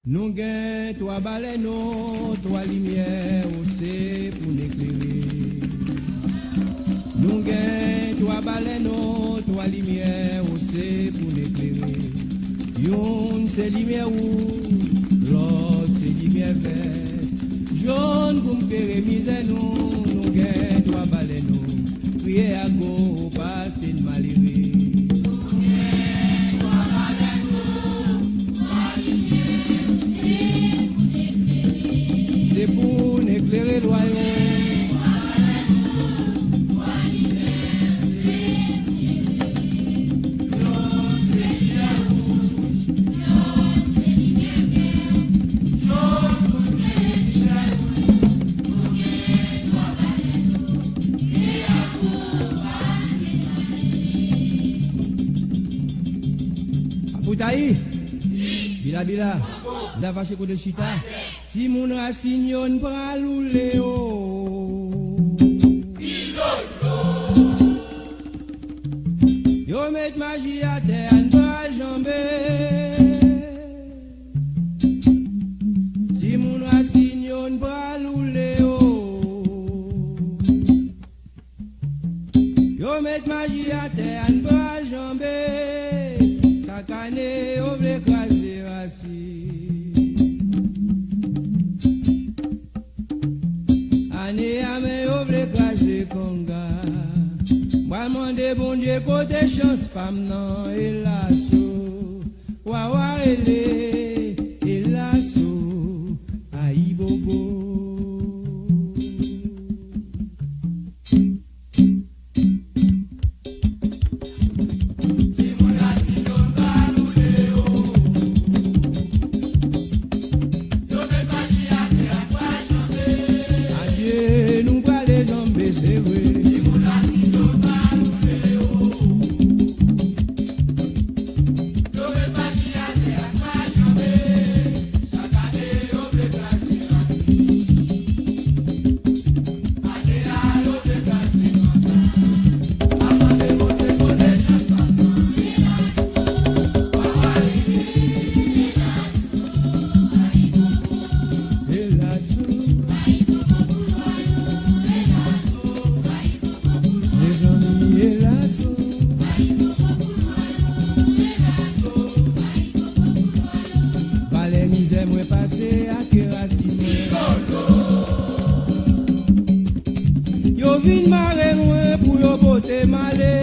Nous gagnons trois baleines, trois lumières, c'est pour nous éclairer. Nous gagnons trois baleines, trois lumières, c'est pour nous éclairer. Une c'est lumière rouge, l'autre c'est lumière verte. Jaune pour me faire misère, nous gagnons trois baleines, priez à go, passer de malheureux. C'est pour éclairer le royaume. Afoutaï, bila, la vache de chita. Si mon racine yon pralou léo yo met magie à terre en bas jambé. Si mon racine yon pralou léo yo met magie à terre en bas jambé. Kakane yo vle krasé racine. Moi demande bon Dieu côté chance pam non et lasso wa ele et lasso aïe bobo. Yo vin mare moi pour yo bote malé.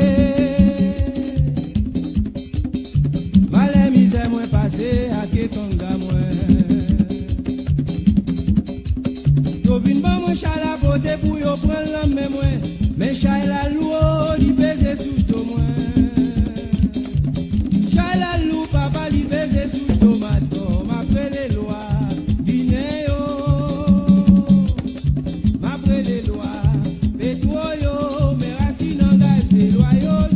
Valé misère moi passé à ke kanga moi. Yo vin ba moi chala bote pour yo prendre la main moi. Mais chala lou li baiser sous to moi. Chala lou papa li baiser sous tomato, ma prele loi. Loyaux,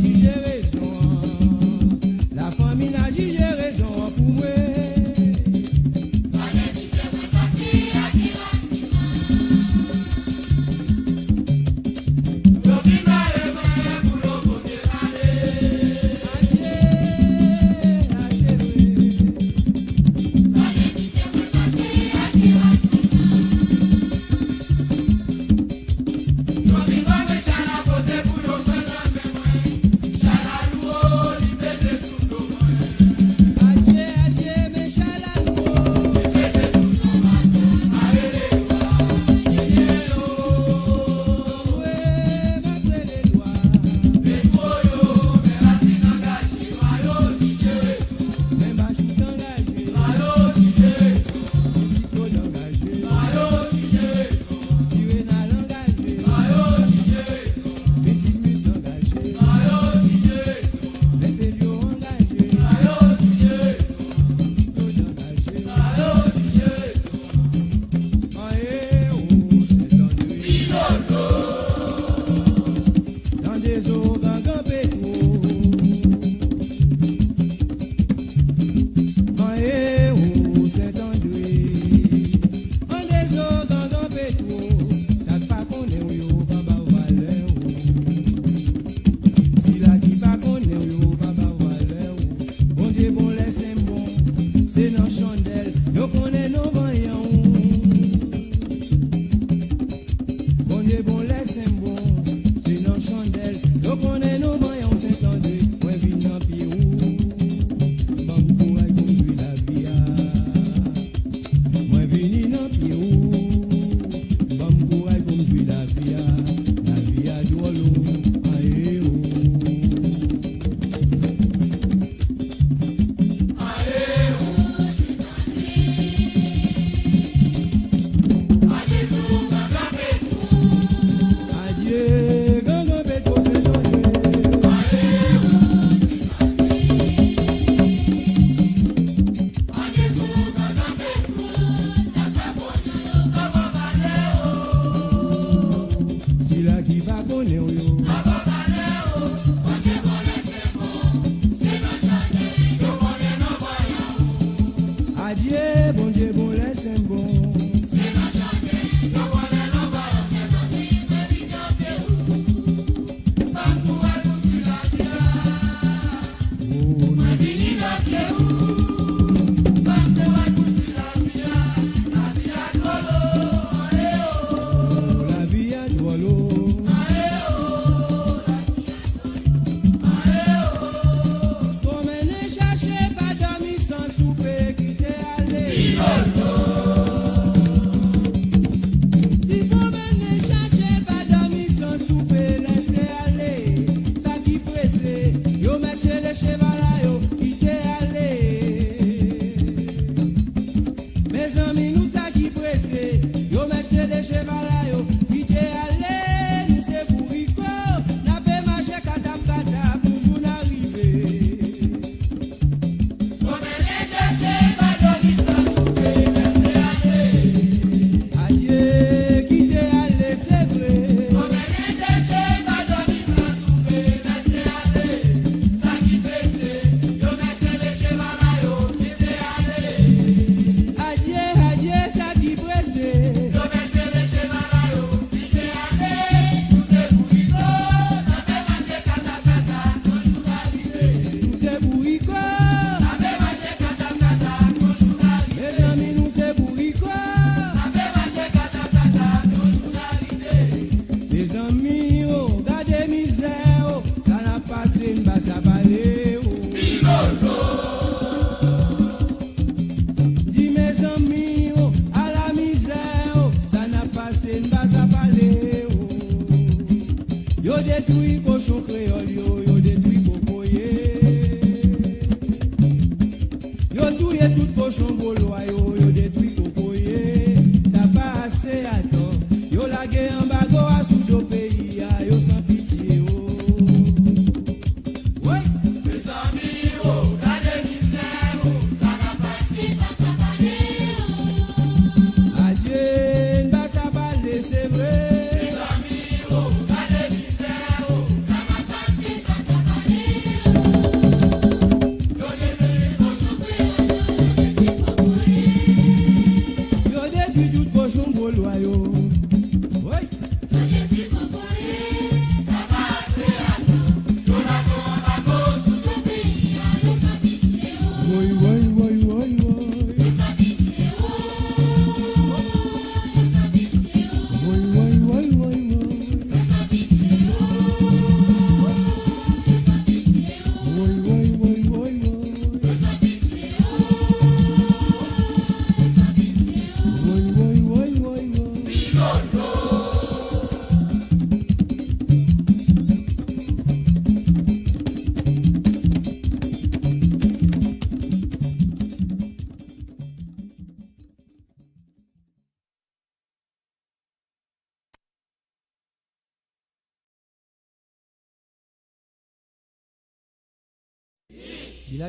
bon Dieu, bon, laisse bon.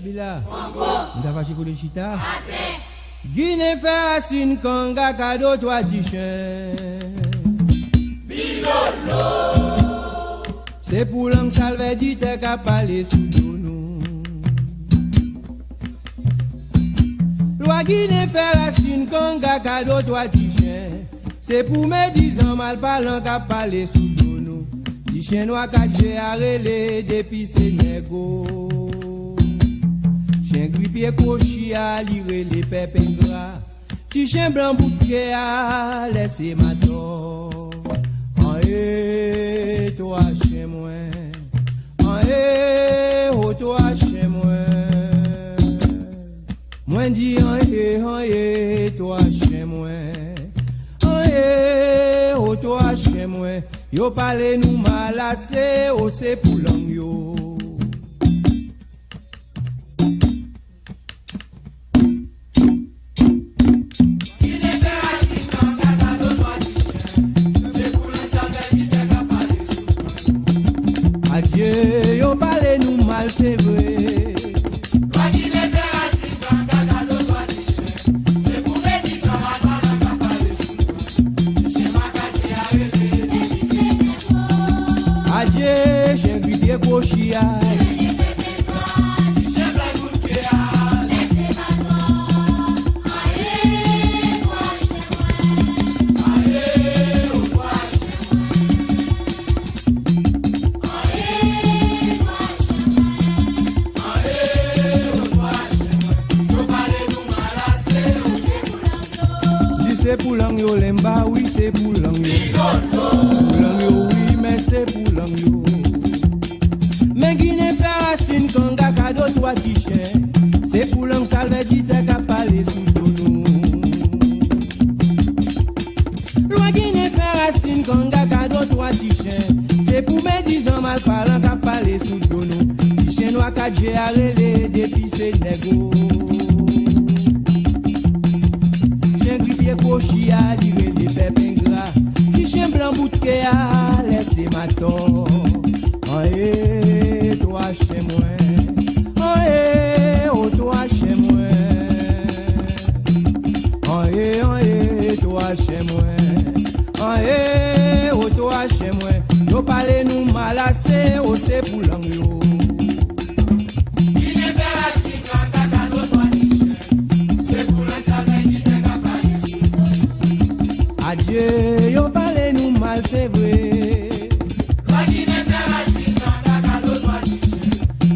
Bila, on va chez le chita. Guinée fait asine kanga kado toi tichen. Bilolo. C'est pour l'homme salve dit t'es qu'à parler sous nous. Loi Guinée fait asine kanga kado toi tichen. C'est pour mes 10 ans mal parlant qu'à parler sous nous. Tichen noir caché à relais depuis Sénégal. Chien grippé cochi à lire les pépins gras. Ti chien blanc bouquet à laisser ma tort. En toi chez moi. En oh toi chez moi. Moi dis en toi chez moi. En oh toi chez moi. Yo parle nous malassé, oh c'est pour l'homme yo. Adieu, yo parle nous mal, c'est vrai. Toi qui les fais assis dans gaga de toi du chien. C'est pour les 10 ans, ma parole n'a pas parlé sous toi. C'est chez ma caché à rêver. Et puis c'est adieu, chien grippé cochi à. Ti chien blanc bouquet à. Laissez ma tort. C'est pour l'angyo, lemba, oui, c'est pour l'angyo. Pour l'angyo, oui, mais c'est pour l'angyo. Mais qui ne fait racine quand gars cadeau toi tichen. C'est pour l'angyo, ça le dit t'es qu'à parler sous ton nom. Loi qui ne fait racine quand gars cadeau toi tichen. C'est pour mes 10 ans mal parlant qu'à parler sous ton nom. Tichen noir qu'à j'ai arrêté depuis c'est négo. Chia, dire les pépins gras. Si j'aime blanc bout de kéa, laissez ma tort. Oh, eh, toi chez moi. Oh, eh, oh, toi chez moi. Oh, eh, toi chez moi. Oh, eh, oh, toi chez moi. Nous parlez nous malassés, oh, c'est pour l'anglo. Adieu, yo parlez nous mal, c'est vrai. Loi qui ne fait racine dans ta cadeau, toi tu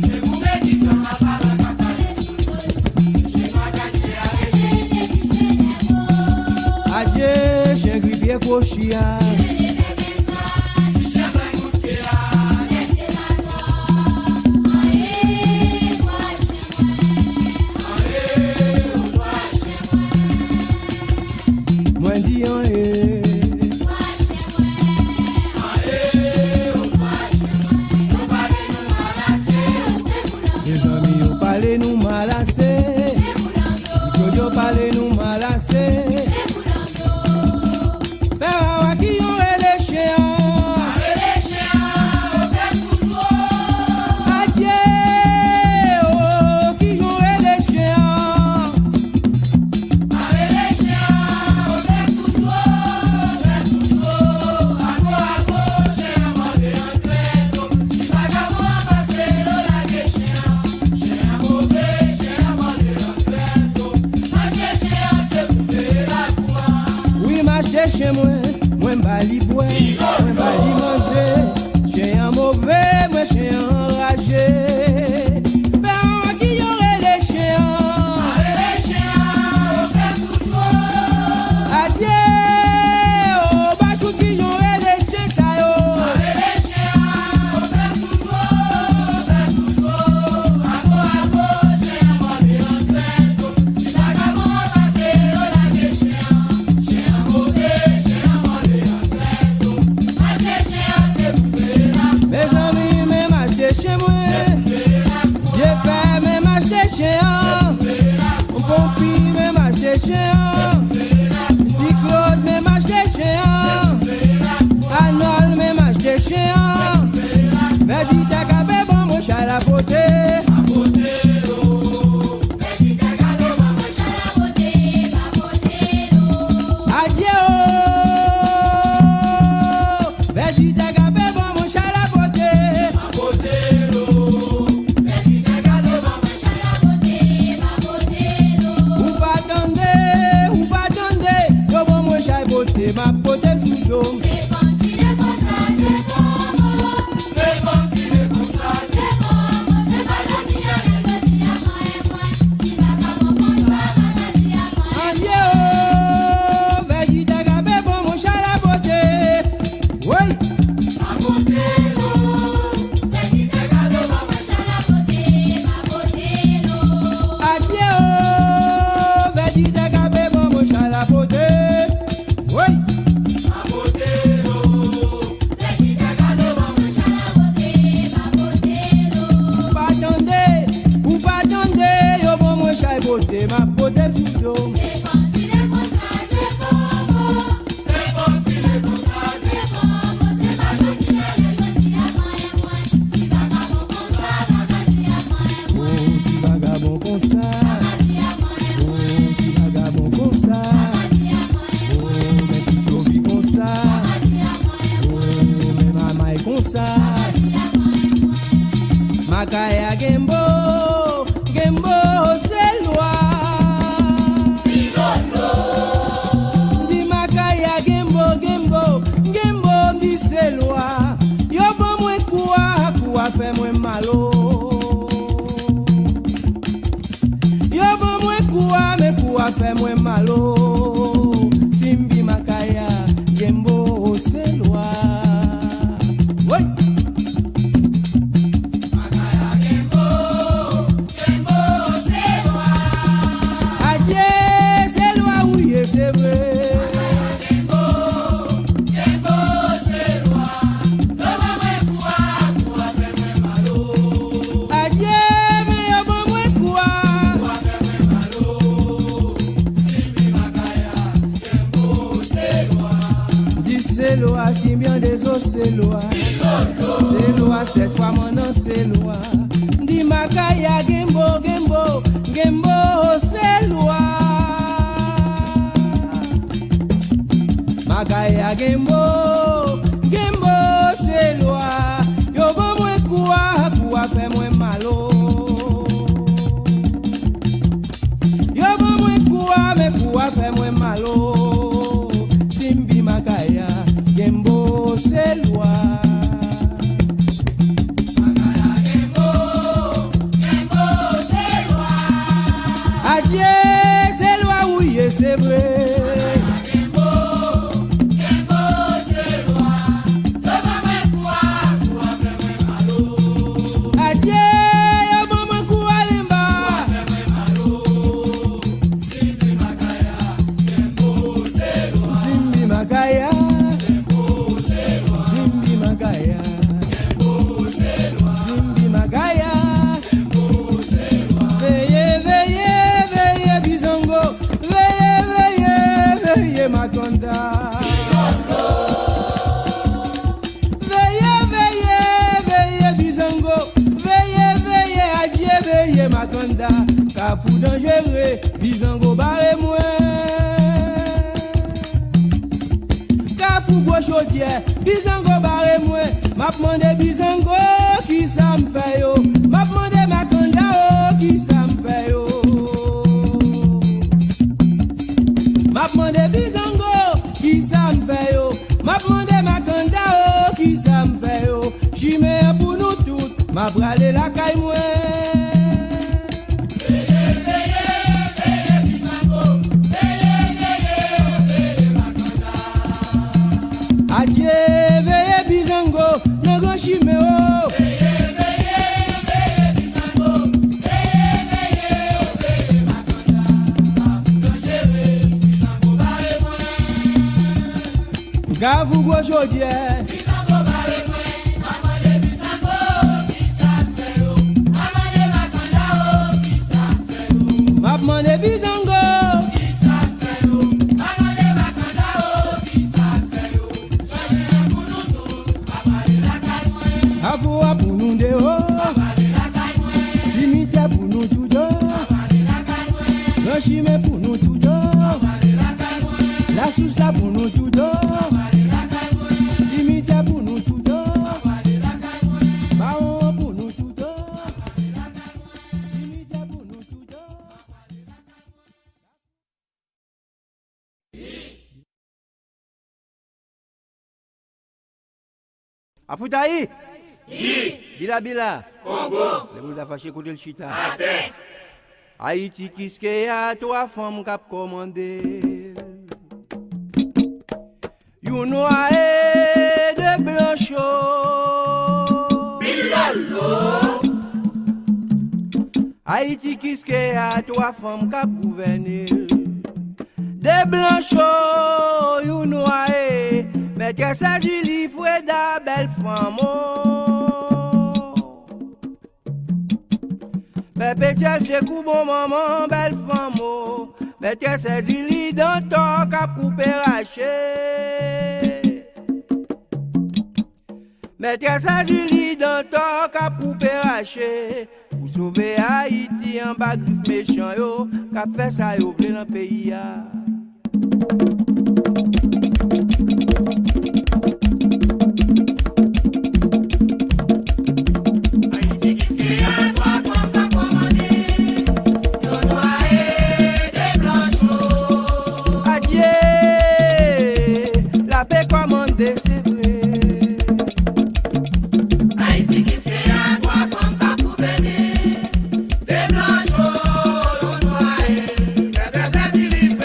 c'est vous qui sont à part la capacité sous le c'est pas caché arrêté depuis c'est négo. Adieu, chien grippé cochia. Chez moi, moi m'bali boire, moi m'bali manger. J'ai un mauvais, moi j'ai un enragé. Ben qui y aurait les chiens? Les chiens, on fait tout ça. Adieu, oh, bachou qui y aurait les chiens, ça yo. Les chiens, on fait tout ça, on fait tout ça. À gauche, j'ai un mauvais entraînement. Si la gamme passée, on a des chiens. J'ai un mauvais. Mes amis, même acheter chez moi. J'ai pas même acheter chez un. Pompi, même acheter chez un. Petit Claude, même acheter chez un. Arnold, même acheter chez un. Vas-y, t'as qu'à faire bon, mon chat à la beauté. Ma pote sous l'eau. C'est bon filer comme ça, c'est bon. C'est bon filer comme ça, c'est bon. C'est pas gentil à négocier à moi et moi. Qui va comme bon ça, va dire à moi. Adieu, vas-y t'agabé bon mon chat la beauté. Oui. Ma beauté, l'eau. Vas-y t'agabé bon mon chat la beauté, ma beauté, l'eau. Adieu, vas-y t'agabé bon mon chat la beauté. Oui. moi malo. Simbi makaya, gembo c'est loi. Oui. Makaya gembo c'est loi. Adieu, c'est loi, oui, c'est vrai. C'est loi, si bien des os, c'est loi. C'est loi, cette fois mon nom, c'est loi. Di makaya, gembo, gembo, gembo, c'est loi. Makaya, gembo, gembo, c'est loi. Yo bon moi quoi fait moi malo. Yo bon moi quoi, mais quoi fait moi malo. Simbi makaya. Gembo c'est loi. Makaya gembo c'est loi. Adieu, c'est loi, oui, c'est vrai. Makaya gembo c'est loi. Le maman quoi fait moi malo. Adieu, yo maman quoi lemba. Fait moi malo. Simbi makaya gembo c'est loi. Simbi makaya. Makonda, Kafou dangereux, Bizango barre moi. Kafou gauche, Bizango barre moi. M'a demandé Bizango qui ça me fait yo. M'a demandé Makonda oh qui ça me fait yo. M'a demandé Bizango qui ça me fait yo. M'a demandé Makonda oh qui ça me fait yo. J'y mets pour nous toutes, m'a bralé la caille moi. Adieu, veillez Bizango, non grand chimé oh. Veillez Bizango, veillez Makonda. Dangereux, Bizango barre moi. Gavou aujourd'hui. Bizango barre moi, maman de Bizango, qui ça fait yo. Maman de Makonda oh, qui ça fait yo. Maman de Bizango. Qui ça fait yo. Maman de Makonda oh, qui ça fait yo. Avoua pour nous de haut, cimetière pour nous tout d'or, le chimé pour nous tout d'or, la souche là pour nous tout d'or, cimetière pour nous tout d'or, baron pour nous tout d'or, cimetière pour nous tout d'or. Afoutaï! Bila, Congo, le monde a fâché côté le chita. Athènes, Haïti, qu'est-ce qu'il y a, toi, femme cap commandé? You know I de blancho. Bilalo, Haïti, qu'est-ce qu'il y a, toi, femme cap gouverner? De blancho, you know I, maîtresse Julie Foueda, belle femme. Bébé chez bon maman, belle femme. Maîtresse Julie dans ton cap coupé raché. Maîtresse Julie dans ton cap coupé raché. Pour sauver Haïti en bas griffe méchant yo. Cap fait ça yo vle dans pays ya. Des blanchos, on noie, des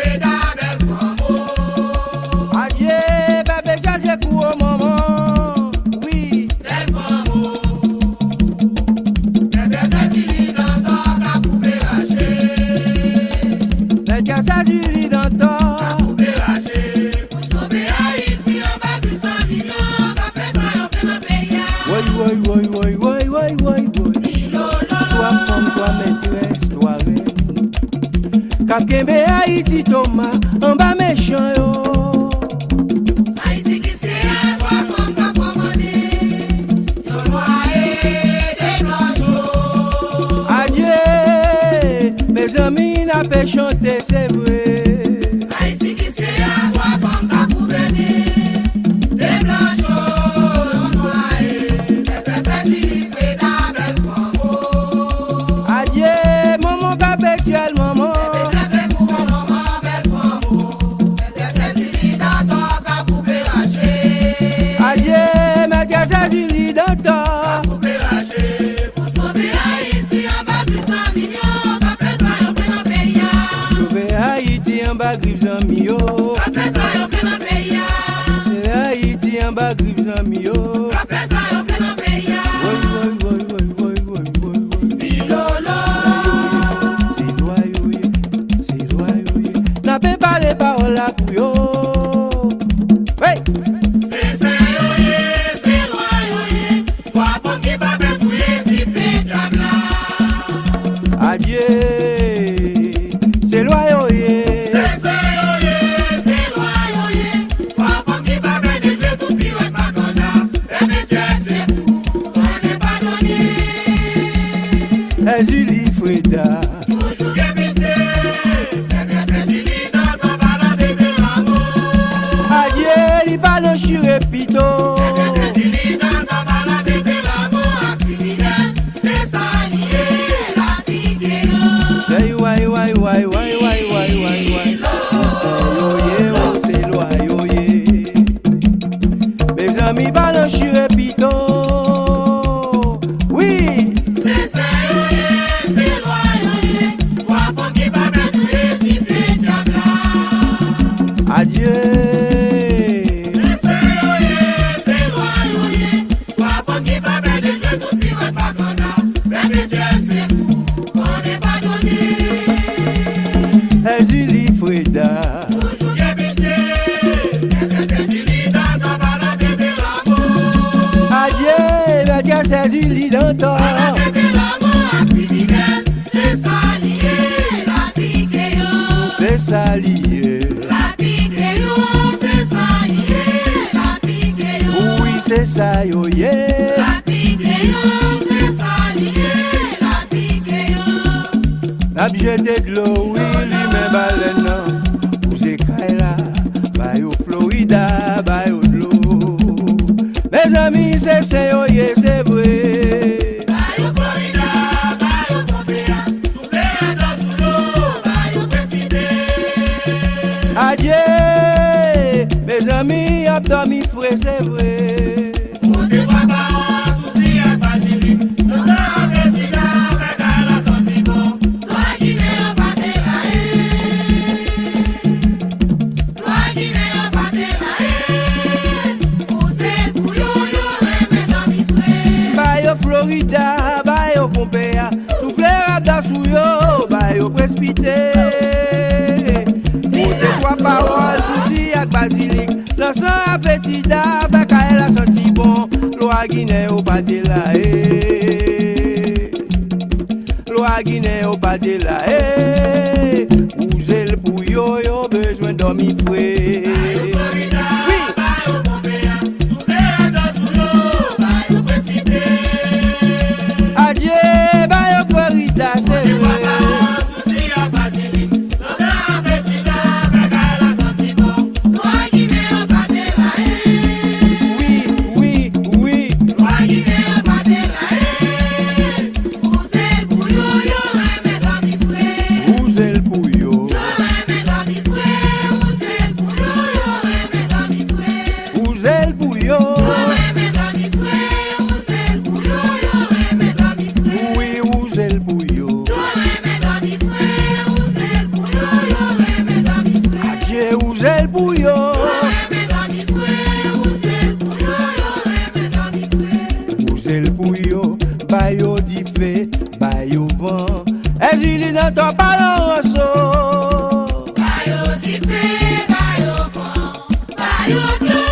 bas griffes en mio. Professeur yo plein dans pays. C'est Haïti en bas griffes en mio. Professeur yo plein dans pays. Bilolo. C'est loyaux, n'a pas les paroles à couillon. Hey! C'est ça c'est loyaux. Quoi femme qui pas betouiller si fait diable. Adieu, c'est loyaux. C'est ça c'est loyaux. Quoi femme qui pas betouiller tout pirouette pas conda. Répétier c'est fou, on n'est pas donné. Julie Freda. Toujours répétier. C'est Julie dans ton balade de l'amour. Adieu, il parle sur Repito. C'est Julie dans ton balade de l'amour à criminel. C'est ça lié la pique. Say why. C'est loyaux. Mes amis parlent sur Repito. Oui. C'est ça c'est loyaux. Quoi femme qui va betouiller si fait diable. Adieu. C'est ça c'est loyaux. Quoi femme qui va betouiller tout pirouette pas conda. Répétier c'est fou, on n'est pas donné. Julie Freda. Toujours répétier. C'est Julie dans ton balade de l'amour. Adieu, c'est Julie Danton. Balade de l'amour à criminel. C'est ça lié la pique. C'est ça lié. La pique, c'est ça lié la pique. Oui, c'est ça, yo, yeah. La pique, c'est ça lié la pique. N'abjete de l'eau, oui, lui-même baleine. Vous écaillez là, bah yo Florida, bah yo de l'eau. Mes amis, c'est yo, yeah, c'est vrai. Bayo Florida, bayo Pompéa, soufflez dans sous l'eau, bayo précipité. Adieu, mes amis, abdomi frais, c'est vrai. On te voit pas en souci à basilic. Nous sommes avec Sida, avec la santé bon. Loi Guinée en pâté la Loi Guinée en pâté la Vous êtes bouillon, yo, remet dans mi frère. Bah yo Florida, bah yo Pompéa, soufflez à sous yo, bah yo précipité. Faut te trois paroles, souci avec basilic. Dansant avec Tida, avec elle a senti bon. Loi Guinée au pas de la Loi Guinée au pas de la Vous êtes pour yo, yo besoin dormir frais. Florida, Oui. bayo Pompéa, soufflez dans sous l'eau, bayo précipité. Adieu, bah yo Florida, c'est On te voit vrai. pas en souci à basilic. Nous sommes avec Sida, avec la santé bon. Loi Guinée en pâté la Oui. Loi Guinée en pâté la Vous êtes bouillon, yo, remet dans mi frère. Vous êtes pour yo. Yo remet dans mi frère. Vous êtes bouillon, yo, remet dans mi frère. Vous êtes pour yo. Yo remet dans mi frère. Vous êtes bouillon, yo, remet dans mi frère. Oui, vous êtes pour yo. Yo remet dans mi frère. Vous êtes bouillon, yo, remet dans mi frère. Adieu, vous êtes pour yo. Yo remet dans mi frère. Vous êtes bouillon, yo, remet dans mi frère. Vous êtes pour yo. Bah yo di fait, bah yo vent. Et Julie dans ton ballon rosso. Bayo zifé, bayo fond, bayo bleu,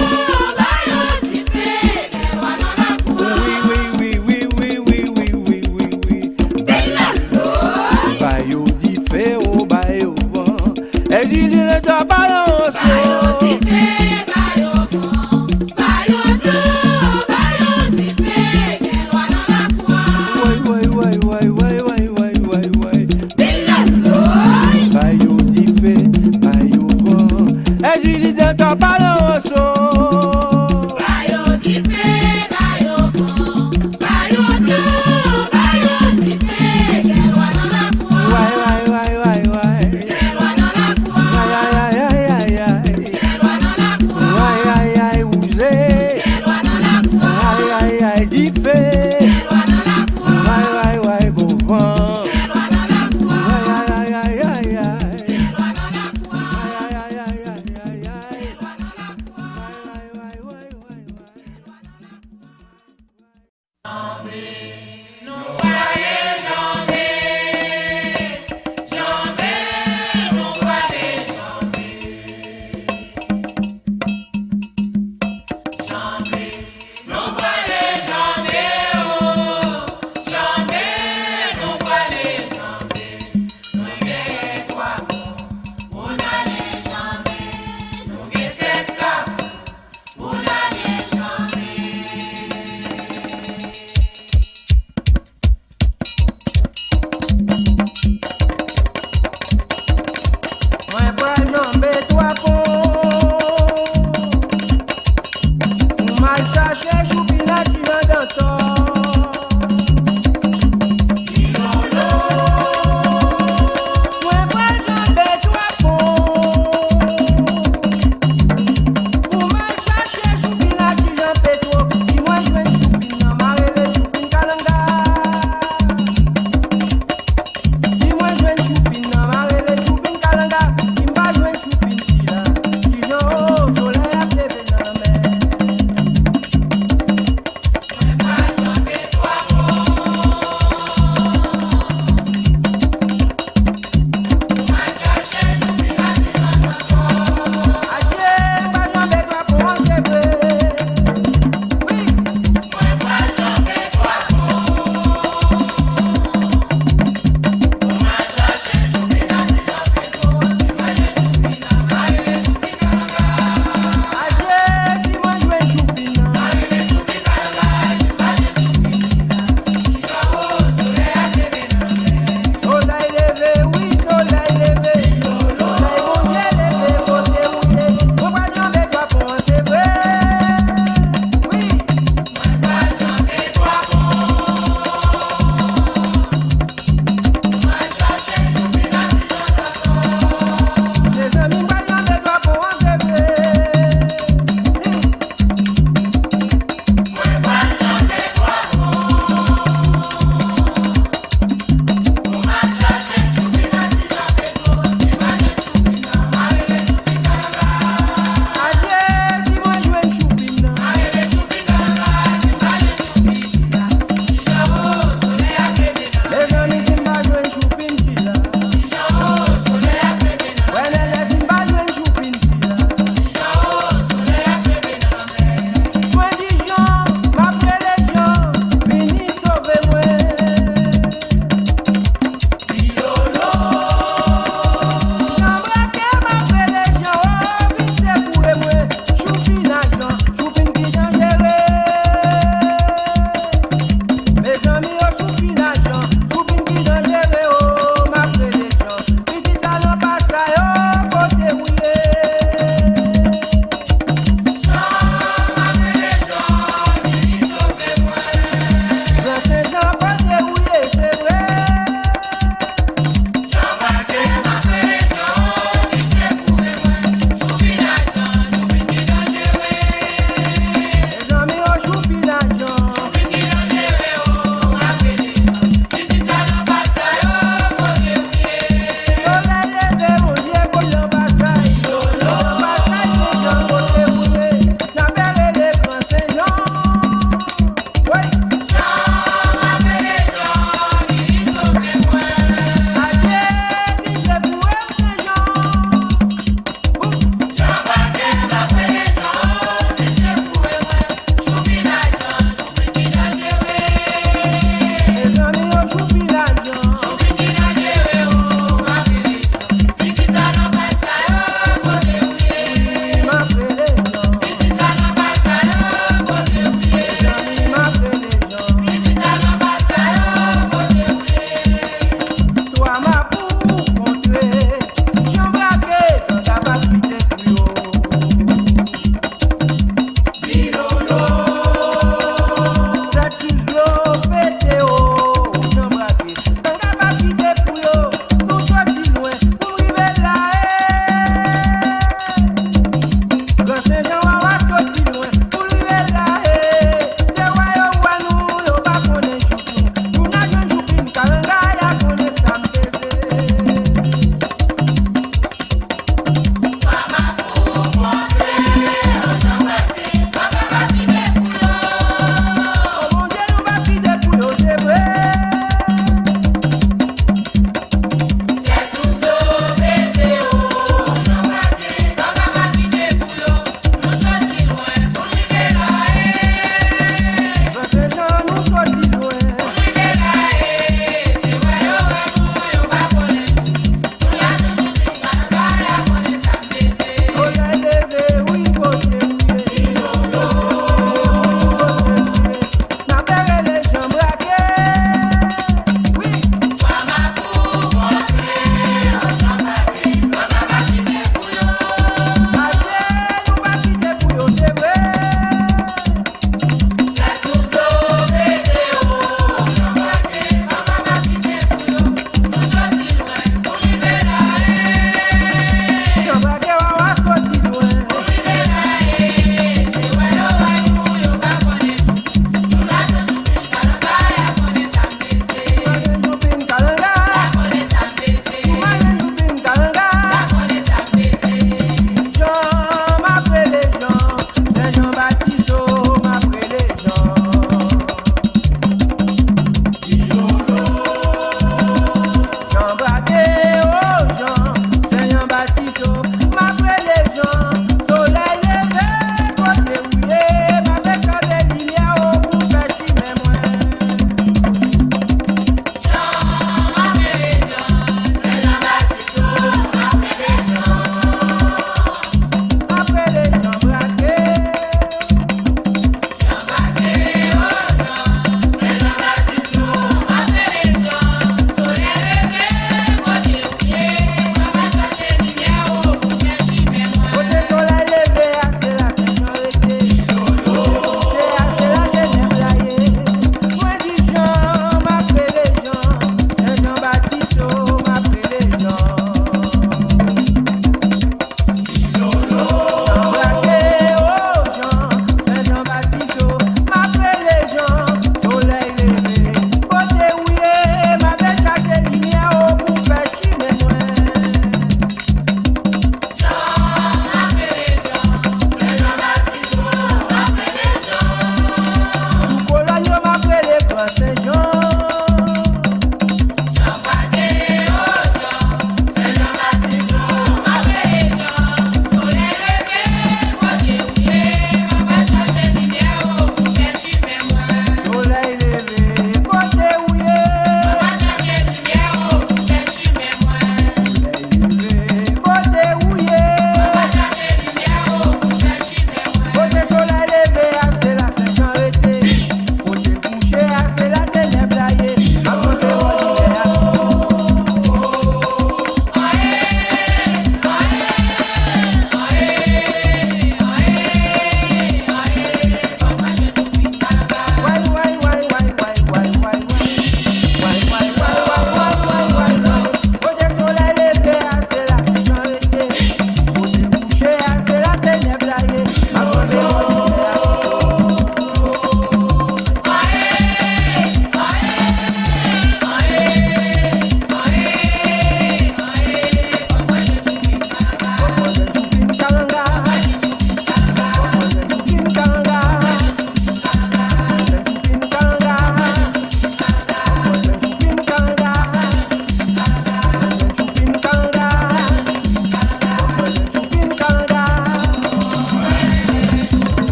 bayo zifé, les lois dans la cour. Oui. Bella loi, Bah yo di fait, oh bah yo vent. Et Julie dans ton ballon bayo rosso. zifé, bayo fond, bayo bleu, bayo zifé, les lois dans la cour. Ouais. Bella loi, Bah yo di fait, bah yo vent. Et Julie dans ton ballon rosso. bayo zifé, bayo fond, bayo bleu, bayo zifé, les lois dans la cour. Ouais. Les lois dans la cour. Les lois dans la cour. Vous êtes. Les lois dans la cour. Di fait. Les lois dans la cour. Bon vent. Les lois dans la cour. Aïe. Les lois dans la cour.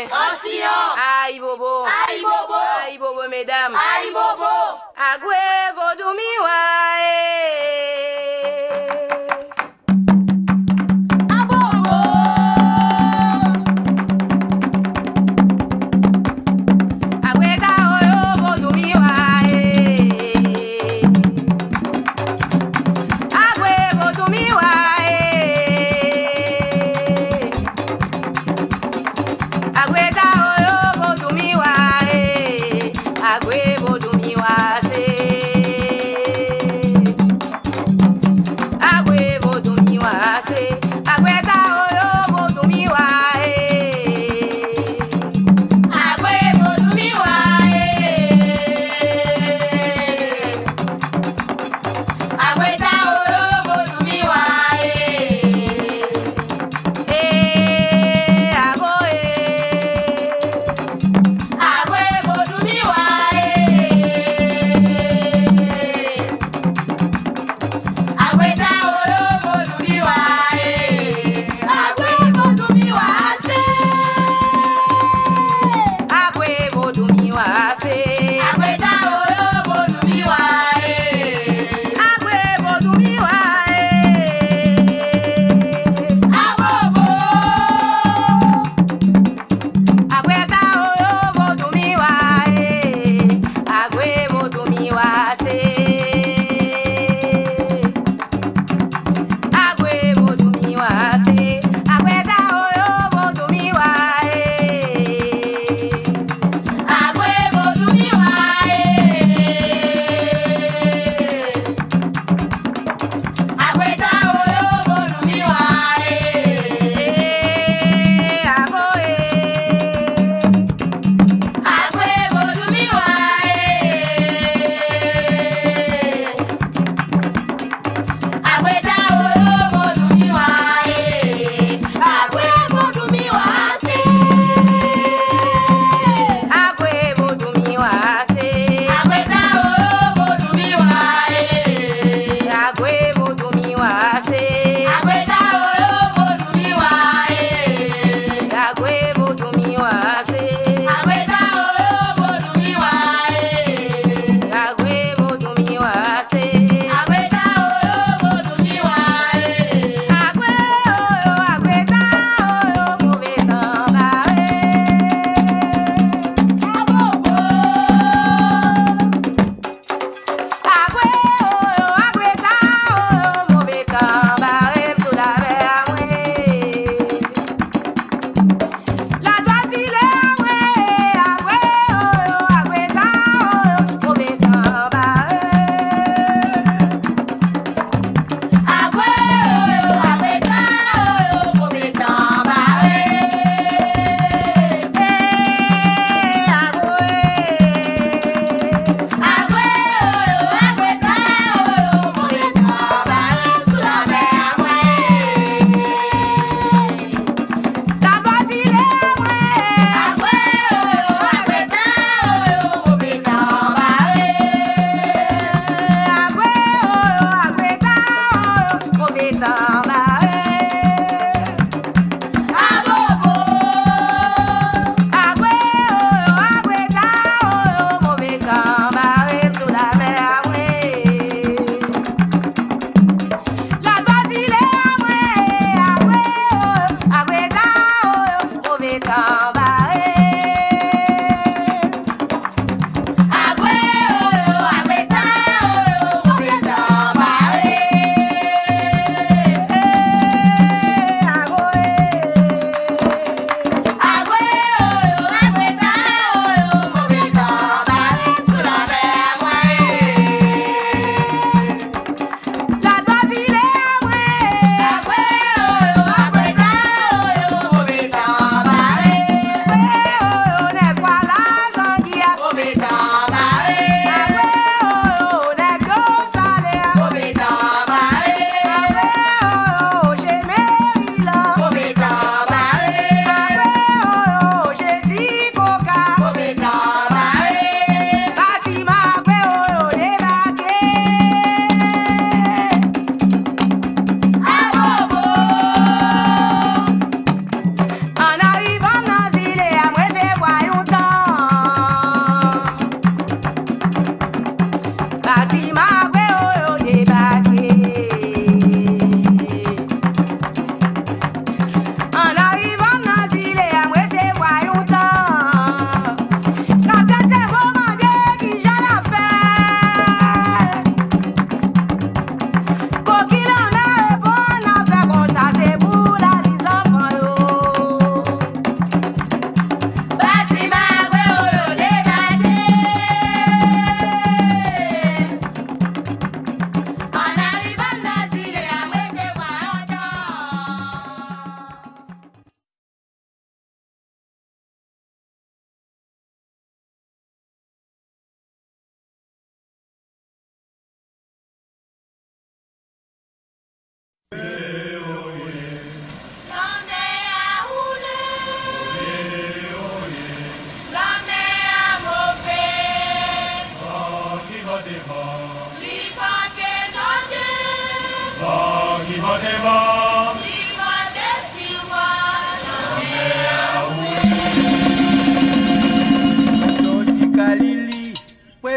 Aïe bobo, aïe bobo, aïe bobo mesdames, aïe bobo, agwe vodumiwa abobo, agwe ta oyo vodumiwa agwe vodumiwa agwe ta oyo vodumiwa agwe vodumiwa se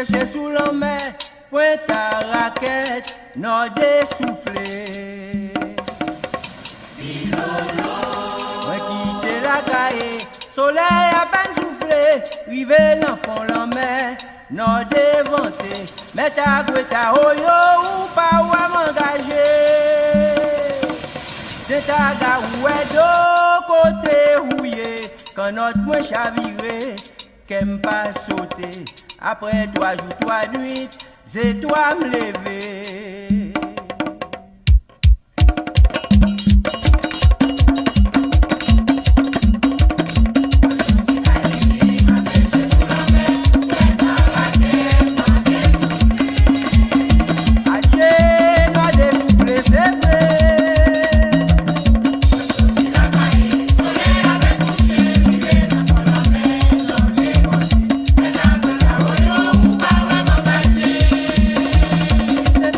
pêcher sous la mer, pointe à raquette, non dessoufflé. Moi quitte la caille, soleil à peine soufflé, rive l'enfant la mer, non déventé, mais ta guetta oyo ou pas ou à m'engager. C'est ta garouette de côté rouillé, quand notre moins chaviré, qu'aime pas sauter. Après 3 jours, 3 nuits, c'est toi me lever. C'est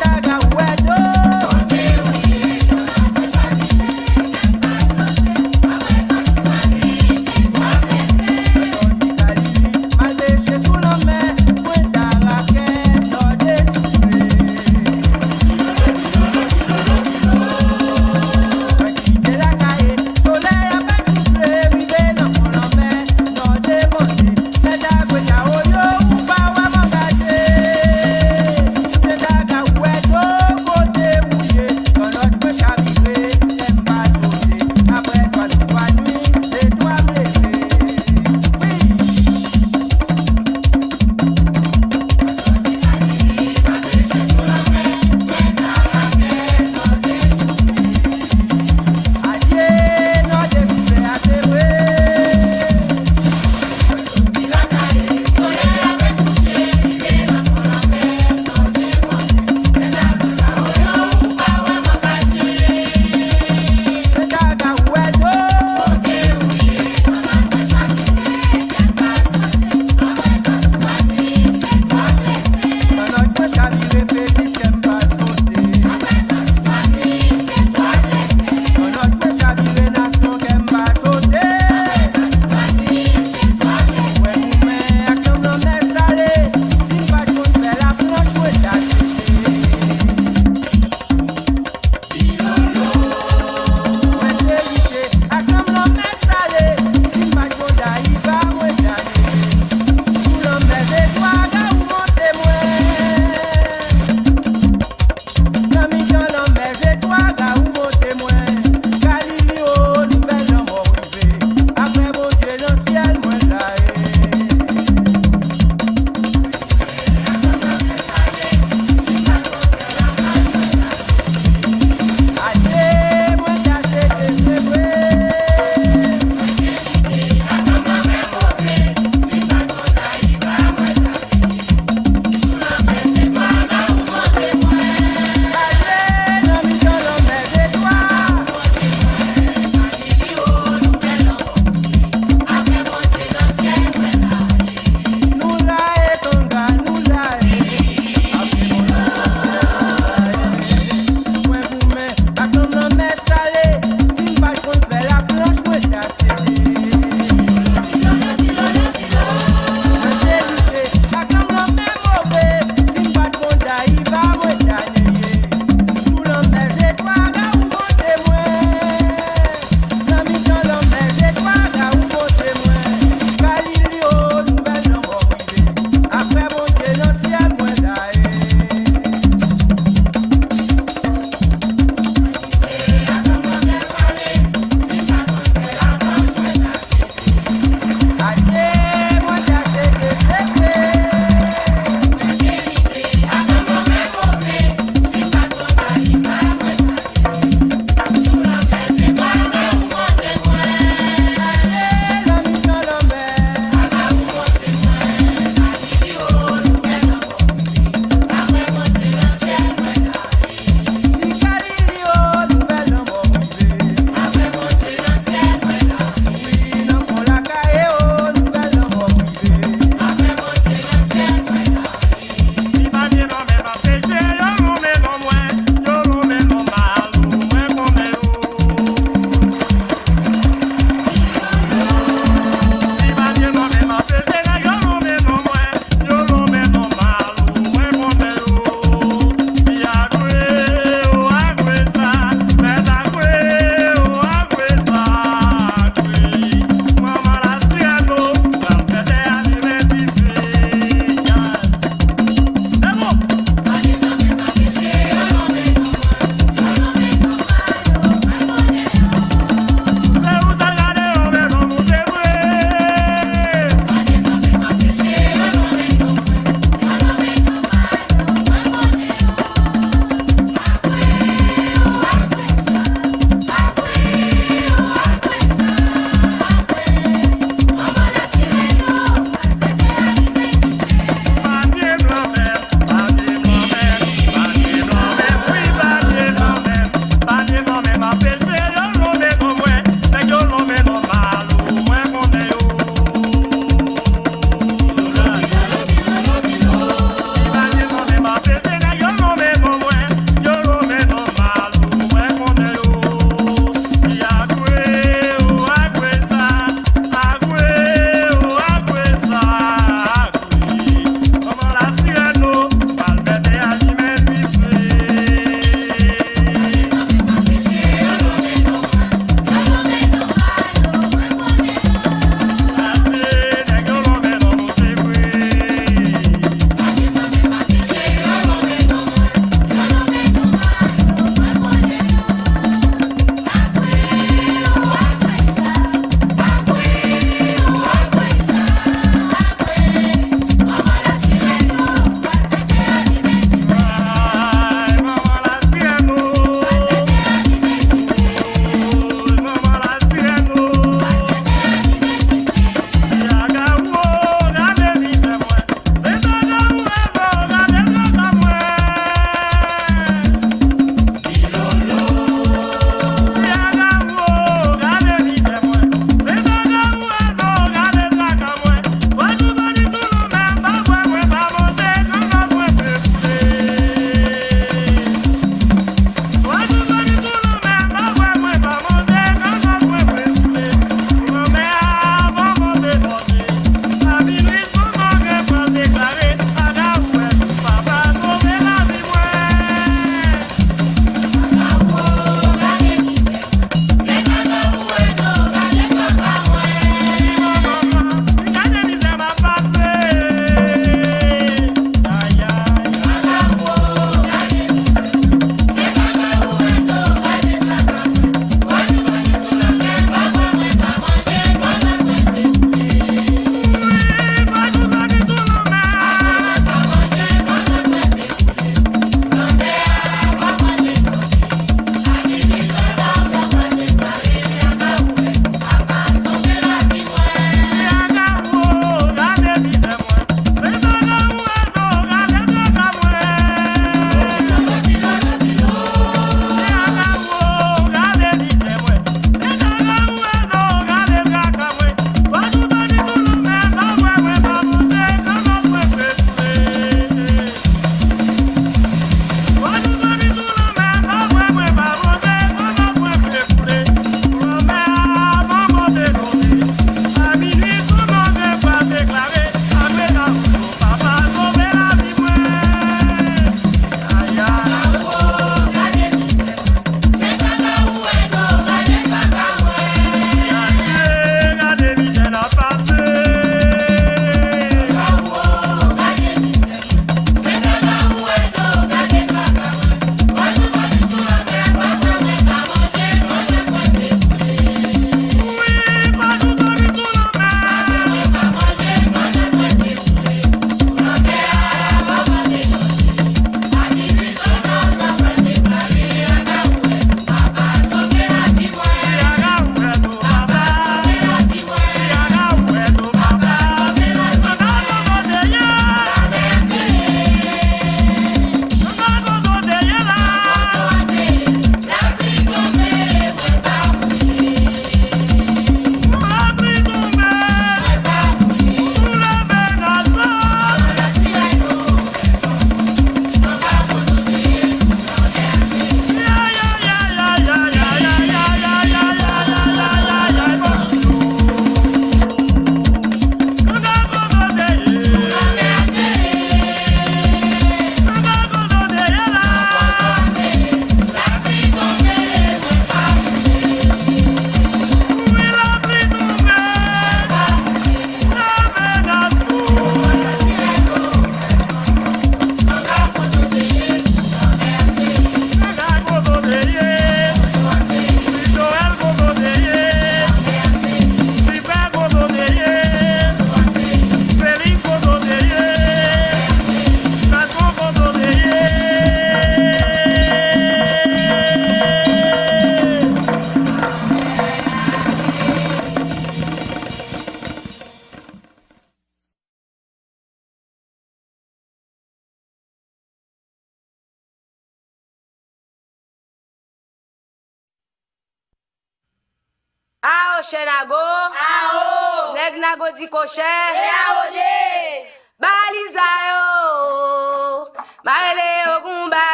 cocher nago. Ao. Neg nago di cocher. E aode. Baliza yo. Marele ogun ba.